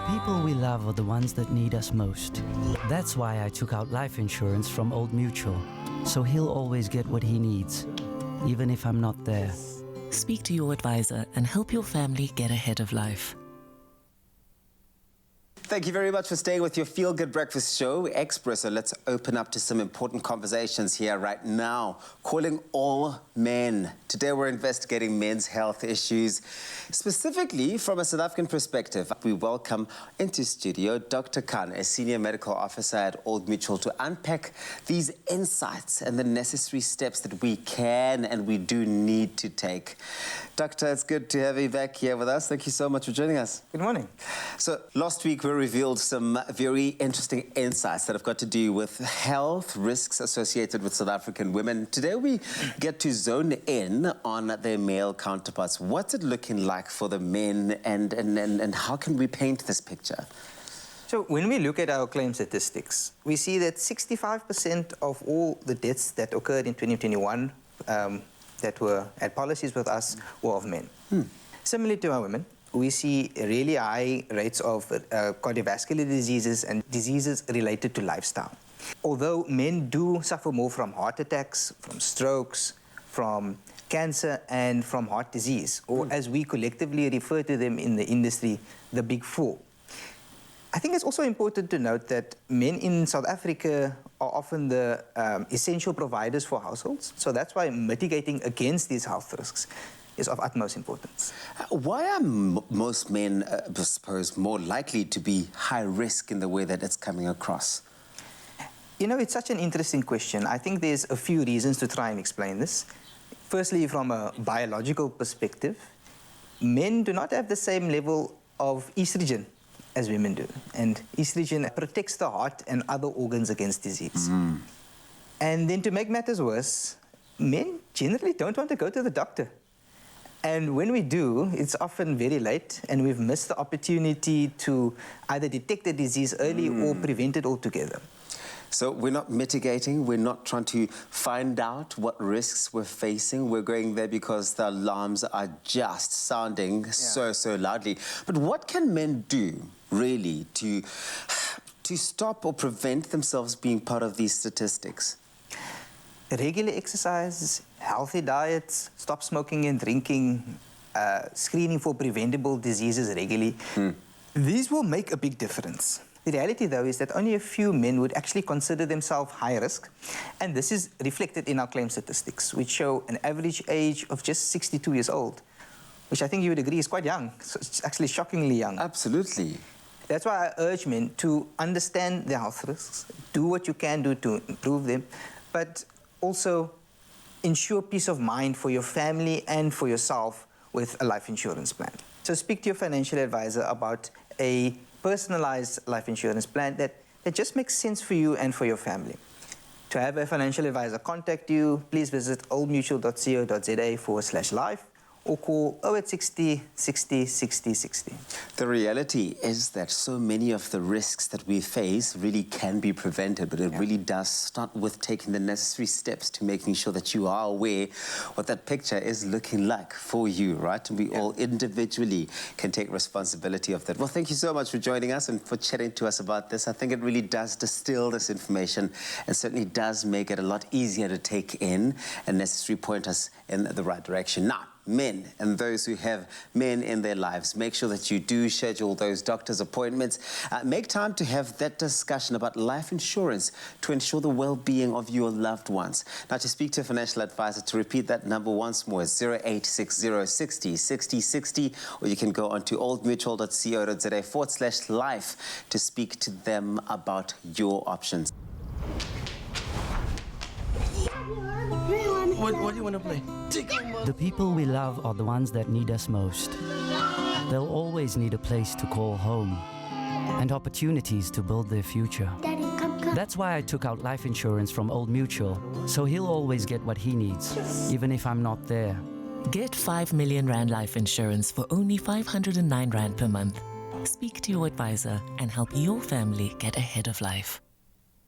people we love are the ones that need us most. That's why I took out life insurance from Old Mutual, so he'll always get what he needs, even if I'm not there. Speak to your advisor and help your family get ahead of life. Thank you very much for staying with your Feel Good Breakfast show, Expresso. Let's open up to some important conversations here right now. Calling all men. Today we're investigating men's health issues, specifically from a South African perspective. We welcome into studio Dr. Khan, a senior medical officer at Old Mutual, to unpack these insights and the necessary steps that we can and we do need to take. Doctor, it's good to have you back here with us. Thank you so much for joining us. Good morning. So last week we revealed some very interesting insights that have got to do with health risks associated with South African women. Today we get to zone in on their male counterparts. What's it looking like for the men, and how can we paint this picture? So when we look at our claim statistics, we see that 65% of all the deaths that occurred in 2021 that were at policies with us were of men. Similarly to our women, we see really high rates of cardiovascular diseases and diseases related to lifestyle. Although men do suffer more from heart attacks, from strokes, from cancer and from heart disease, or as we collectively refer to them in the industry, the big four. I think it's also important to note that men in South Africa are often the essential providers for households. So that's why mitigating against these health risks is of utmost importance. Why are most men, I suppose, more likely to be high risk in the way that it's coming across? You know, it's such an interesting question. I think there's a few reasons to try and explain this. Firstly, from a biological perspective, men do not have the same level of estrogen as women do. And estrogen protects the heart and other organs against disease. And then to make matters worse, men generally don't want to go to the doctor. And when we do, it's often very late, and we've missed the opportunity to either detect the disease early or prevent it altogether. So we're not mitigating, we're not trying to find out what risks we're facing. We're going there because the alarms are just sounding so loudly. But what can men do, really, to stop or prevent themselves being part of these statistics? Regular exercise, healthy diets, stop smoking and drinking, screening for preventable diseases regularly. These will make a big difference. The reality, though, is that only a few men would actually consider themselves high risk, and this is reflected in our claim statistics, which show an average age of just 62 years old, which I think you would agree is quite young. So it's actually shockingly young. Absolutely. That's why I urge men to understand their health risks, do what you can do to improve them, but also ensure peace of mind for your family and for yourself with a life insurance plan. So speak to your financial advisor about a personalized life insurance plan that just makes sense for you and for your family. To have a financial advisor contact you, please visit oldmutual.co.za/life or call 0860 60 60 60. The reality is that so many of the risks that we face really can be prevented, but it really does start with taking the necessary steps to making sure that you are aware what that picture is looking like for you, right? And we all individually can take responsibility of that. Well, thank you so much for joining us and for chatting to us about this. I think it really does distill this information and certainly does make it a lot easier to take in and necessarily point us in the right direction. Now, men and those who have men in their lives, make sure that you do schedule those doctor's appointments. Make time to have that discussion about life insurance to ensure the well-being of your loved ones. Now, to speak to a financial advisor, to repeat that number once more, is 0860 60 60 60, or you can go on to oldmutual.co.za/life to speak to them about your options. What do you want to play? The people we love are the ones that need us most. They'll always need a place to call home and opportunities to build their future. Daddy, come. That's why I took out life insurance from Old Mutual, so he'll always get what he needs, even if I'm not there. Get 5 million Rand life insurance for only 509 Rand per month. Speak to your advisor and help your family get ahead of life.